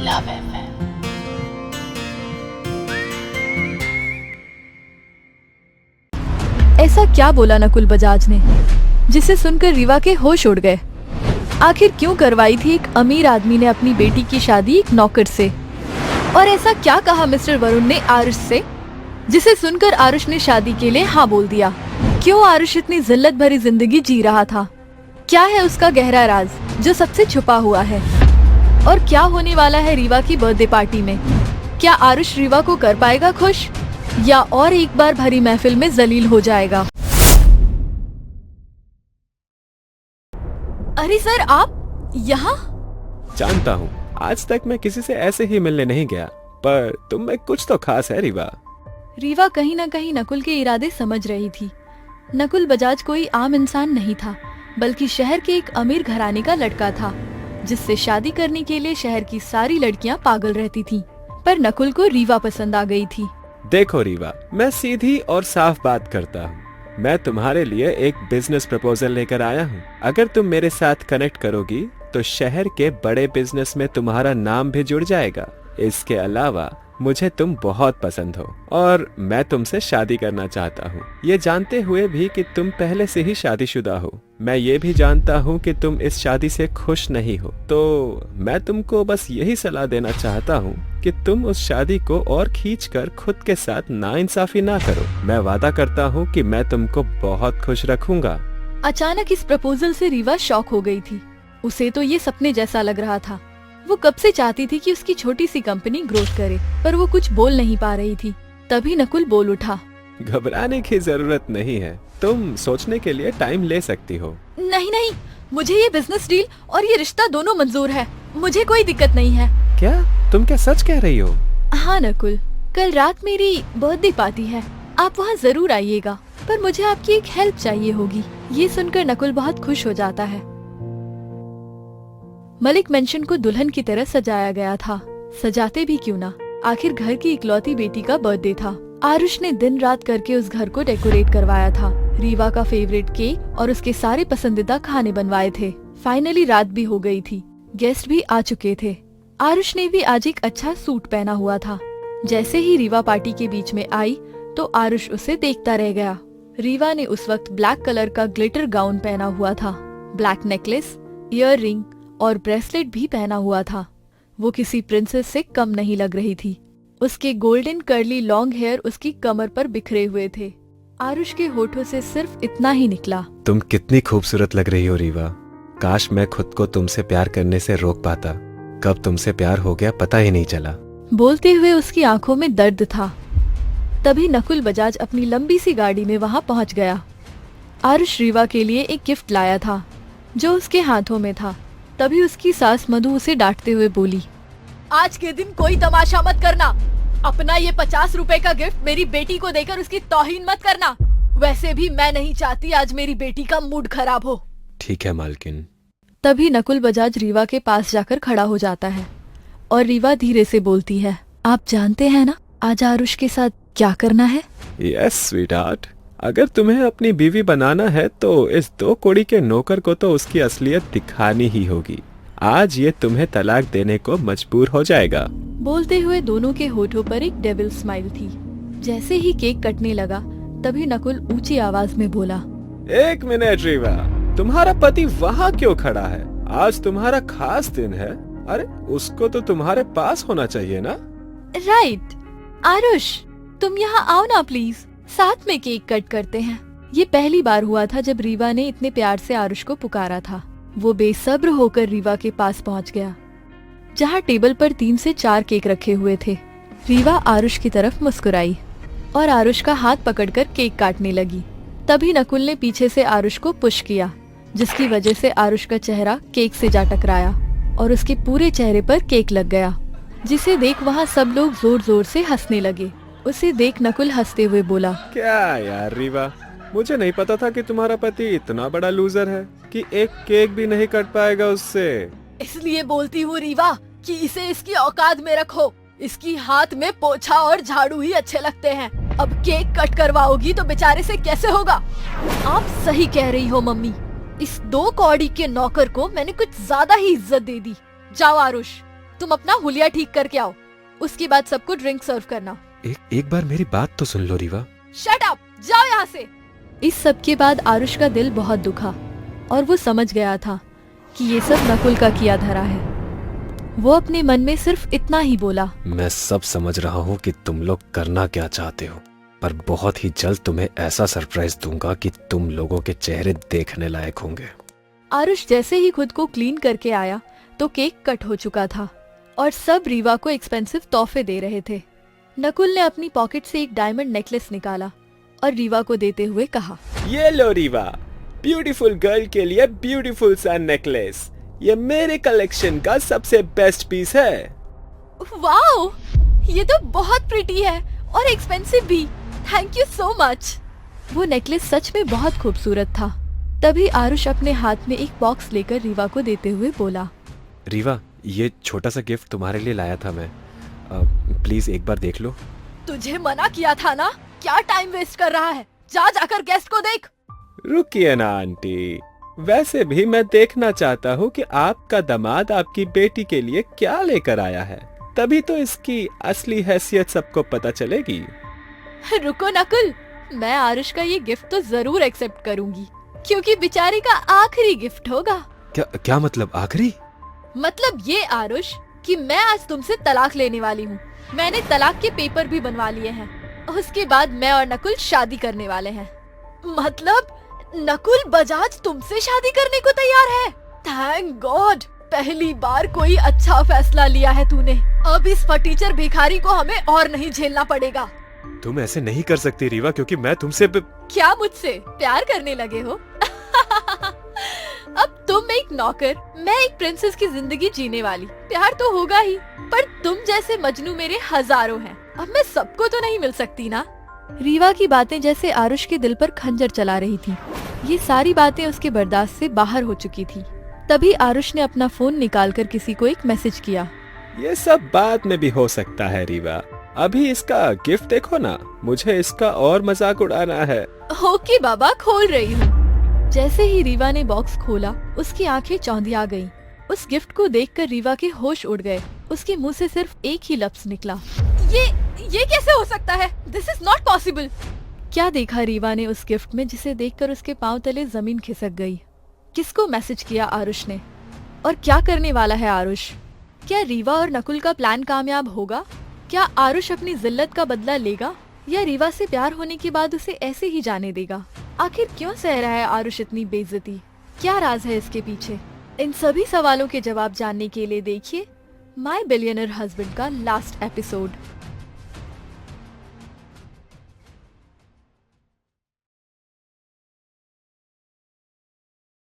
Love FM। ऐसा क्या बोला नकुल बजाज ने जिसे सुनकर रीवा के होश उड़ गए। आखिर क्यों करवाई थी एक अमीर आदमी ने अपनी बेटी की शादी एक नौकर से, और ऐसा क्या कहा मिस्टर वरुण ने आरुष से जिसे सुनकर आरुष ने शादी के लिए हाँ बोल दिया। क्यों आरुष इतनी जिल्लत भरी जिंदगी जी रहा था? क्या है उसका गहरा राज जो सबसे छुपा हुआ है? और क्या होने वाला है रीवा की बर्थडे पार्टी में? क्या आरुष रीवा को कर पाएगा खुश, या और एक बार भरी महफिल में जलील हो जाएगा? अरे सर, आप यहाँ? जानता हूँ आज तक मैं किसी से ऐसे ही मिलने नहीं गया, पर तुम में कुछ तो खास है रीवा। रीवा कहीं न कहीं नकुल के इरादे समझ रही थी। नकुल बजाज कोई आम इंसान नहीं था, बल्कि शहर के एक अमीर घराने का लड़का था, जिससे शादी करने के लिए शहर की सारी लड़कियां पागल रहती थीं। पर नकुल को रीवा पसंद आ गई थी। देखो रीवा, मैं सीधी और साफ बात करता हूँ। मैं तुम्हारे लिए एक बिजनेस प्रपोजल लेकर आया हूँ। अगर तुम मेरे साथ कनेक्ट करोगी तो शहर के बड़े बिजनेस में तुम्हारा नाम भी जुड़ जाएगा। इसके अलावा मुझे तुम बहुत पसंद हो और मैं तुमसे शादी करना चाहता हूँ, ये जानते हुए भी कि तुम पहले से ही शादीशुदा हो। मैं ये भी जानता हूँ कि तुम इस शादी से खुश नहीं हो, तो मैं तुमको बस यही सलाह देना चाहता हूँ कि तुम उस शादी को और खींचकर खुद के साथ नाइंसाफी ना करो। मैं वादा करता हूँ कि मैं तुमको बहुत खुश रखूंगा। अचानक इस प्रपोजल से रीवा शॉक हो गई थी। उसे तो ये सपने जैसा लग रहा था। वो कब से चाहती थी कि उसकी छोटी सी कंपनी ग्रोथ करे, पर वो कुछ बोल नहीं पा रही थी। तभी नकुल बोल उठा, घबराने की जरूरत नहीं है, तुम सोचने के लिए टाइम ले सकती हो। नहीं नहीं, मुझे ये बिजनेस डील और ये रिश्ता दोनों मंजूर है। मुझे कोई दिक्कत नहीं है। क्या तुम क्या सच कह रही हो? हाँ नकुल, कल रात मेरी बर्थडे पार्टी है, आप वहाँ जरूर आइएगा, पर मुझे आपकी एक हेल्प चाहिए होगी। ये सुनकर नकुल बहुत खुश हो जाता है। मलिक मेंशन को दुल्हन की तरह सजाया गया था। सजाते भी क्यों ना, आखिर घर की इकलौती बेटी का बर्थडे था। आरुष ने दिन रात करके उस घर को डेकोरेट करवाया था। रीवा का फेवरेट केक और उसके सारे पसंदीदा खाने बनवाए थे। फाइनली रात भी हो गई थी, गेस्ट भी आ चुके थे। आरुष ने भी आज एक अच्छा सूट पहना हुआ था। जैसे ही रीवा पार्टी के बीच में आई तो आरुष उसे देखता रह गया। रीवा ने उस वक्त ब्लैक कलर का ग्लिटर गाउन पहना हुआ था। ब्लैक नेकलेस, ईयर रिंग और ब्रेसलेट भी पहना हुआ था। वो किसी प्रिंसेस से कम नहीं लग रही थी। उसके गोल्डन कर्ली लॉन्ग हेयर उसकी कमर पर बिखरे हुए थे। आरुष के होठों से सिर्फ इतना ही निकला, तुम कितनी खूबसूरत लग रही हो रीवा। काश मैं खुद को तुमसे प्यार करने से रोक पाता। कब तुमसे प्यार हो गया पता ही नहीं चला। बोलते हुए उसकी आंखों में दर्द था। तभी नकुल बजाज अपनी लंबी सी गाड़ी में वहां पहुंच गया। आरुष रीवा के लिए एक गिफ्ट लाया था जो उसके हाथों में था। तभी उसकी सास मधु उसे डांटते हुए बोली, आज के दिन कोई तमाशा मत करना। अपना ये 50 रुपए का गिफ्ट मेरी बेटी को देकर उसकी तौहीन मत करना। वैसे भी मैं नहीं चाहती आज मेरी बेटी का मूड खराब हो। ठीक है मालकिन। तभी नकुल बजाज रीवा के पास जाकर खड़ा हो जाता है और रीवा धीरे से बोलती है, आप जानते हैं ना आज आरुष के साथ क्या करना है? यस स्वीटहार्ट, अगर तुम्हें अपनी बीवी बनाना है तो इस 2 कौड़ी के नौकर को तो उसकी असलियत दिखानी ही होगी। आज ये तुम्हें तलाक देने को मजबूर हो जाएगा। बोलते हुए दोनों के होठों पर एक डेविल स्माइल थी। जैसे ही केक कटने लगा तभी नकुल ऊंची आवाज में बोला, एक मिनट रीवा, तुम्हारा पति वहाँ क्यों खड़ा है? आज तुम्हारा खास दिन है। अरे उसको तो तुम्हारे पास होना चाहिए ना। राइट। आरुष, तुम यहाँ आओ ना प्लीज, साथ में केक कट करते हैं। ये पहली बार हुआ था जब रीवा ने इतने प्यार से आरुष को पुकारा था। वो बेसब्र होकर रीवा के पास पहुंच गया, जहाँ टेबल पर 3 से 4 केक रखे हुए थे। रीवा आरुष की तरफ मुस्कुराई और आरुष का हाथ पकड़कर केक काटने लगी। तभी नकुल ने पीछे से आरुष को पुश किया, जिसकी वजह से आरुष का चेहरा केक से जा टकराया और उसके पूरे चेहरे पर केक लग गया, जिसे देख वहाँ सब लोग जोर जोर से हंसने लगे। उसे देख नकुल हंसते हुए बोला, क्या यार रीवा, मुझे नहीं पता था कि तुम्हारा पति इतना बड़ा लूजर है कि एक केक भी नहीं कट पाएगा उससे। इसलिए बोलती हूँ रीवा कि इसे इसकी औकात में रखो। इसकी हाथ में पोछा और झाड़ू ही अच्छे लगते हैं। अब केक कट करवाओगी तो बेचारे से कैसे होगा? आप सही कह रही हो मम्मी, इस 2 कौड़ी के नौकर को मैंने कुछ ज्यादा ही इज्जत दे दी। जाओ आरुष, तुम अपना हुलिया ठीक करके आओ, उसके बाद सबको ड्रिंक सर्व करना। एक बार मेरी बात तो सुन लो रीवा। शट अप, जाओ यहाँ से। इस सब के बाद आरुष का दिल बहुत दुखा और वो समझ गया था कि ये सब नकुल का किया धरा है। वो अपने मन में सिर्फ इतना ही बोला, मैं सब समझ रहा हूँ कि तुम लोग करना क्या चाहते हो, पर बहुत ही जल्द तुम्हें ऐसा सरप्राइज दूंगा कि तुम लोगों के चेहरे देखने लायक होंगे। आरुष जैसे ही खुद को क्लीन करके आया तो केक कट हो चुका था और सब रीवा को एक्सपेंसिव तोहफे दे रहे थे। नकुल ने अपनी पॉकेट से एक डायमंड नेकलेस निकाला और रीवा को देते हुए कहा, ये लो रीवा, ब्यूटीफुल गर्ल के लिए ब्यूटीफुल सा नेकलेस, ये मेरे कलेक्शन का सबसे बेस्ट पीस है। वाओ, ये तो बहुत प्रिटी है और एक्सपेंसिव भी, थैंक यू सो मच। वो नेकलेस सच में बहुत खूबसूरत था। तभी आरुष अपने हाथ में एक बॉक्स लेकर रीवा को देते हुए बोला, रीवा, ये छोटा सा गिफ्ट तुम्हारे लिए लाया था मैं, प्लीज एक बार देख लो। तुझे मना किया था ना, क्या टाइम वेस्ट कर रहा है, जा जाकर गेस्ट को देख। रुकिए ना आंटी, वैसे भी मैं देखना चाहता हूँ कि आपका दामाद आपकी बेटी के लिए क्या लेकर आया है, तभी तो इसकी असली हैसियत सबको पता चलेगी। रुको नकुल, मैं आरुष का ये गिफ्ट तो जरूर एक्सेप्ट करूंगी, क्योंकि बेचारे का आखिरी गिफ्ट होगा। क्या मतलब आखिरी? मतलब ये आरुष कि मैं आज तुमसे तलाक लेने वाली हूँ। मैंने तलाक के पेपर भी बनवा लिए हैं। उसके बाद मैं और नकुल शादी करने वाले हैं। मतलब नकुल बजाज तुमसे शादी करने को तैयार है? थैंक गॉड, पहली बार कोई अच्छा फैसला लिया है तूने। अब इस फटीचर भिखारी को हमें और नहीं झेलना पड़ेगा। तुम ऐसे नहीं कर सकती रीवा, क्योंकि मैं तुमसे क्या मुझसे प्यार करने लगे हो? अब तुम एक नौकर, मैं एक प्रिंसेस की जिंदगी जीने वाली। प्यार तो होगा ही, पर तुम जैसे मजनू मेरे हजारों हैं। अब मैं सबको तो नहीं मिल सकती ना। रीवा की बातें जैसे आरुष के दिल पर खंजर चला रही थी। ये सारी बातें उसके बर्दाश्त से बाहर हो चुकी थी। तभी आरुष ने अपना फोन निकालकर किसी को एक मैसेज किया। ये सब बाद में भी हो सकता है रीवा, अभी इसका गिफ्ट देखो ना, मुझे इसका और मजाक उड़ाना है। ओके बाबा, खोल रही हूँ। जैसे ही रीवा ने बॉक्स खोला, उसकी आंखें चौंधिया गईं। उस गिफ्ट को देखकर रीवा के होश उड़ गए। उसके मुंह से सिर्फ एक ही लफ्ज निकला, ये कैसे हो सकता है? This is not possible. क्या देखा रीवा ने उस गिफ्ट में, जिसे देखकर उसके पांव तले जमीन खिसक गई। किसको मैसेज किया आरुष ने, और क्या करने वाला है आरुष? क्या रीवा और नकुल का प्लान कामयाब होगा? क्या आरुष अपनी जिल्लत का बदला लेगा, या रीवा से प्यार होने के बाद उसे ऐसे ही जाने देगा? आखिर क्यों सह रहा है आरुष इतनी बेइज्जती? क्या राज है इसके पीछे? इन सभी सवालों के जवाब जानने के लिए देखिए माय बिलियनर हस्बैंड का लास्ट एपिसोड।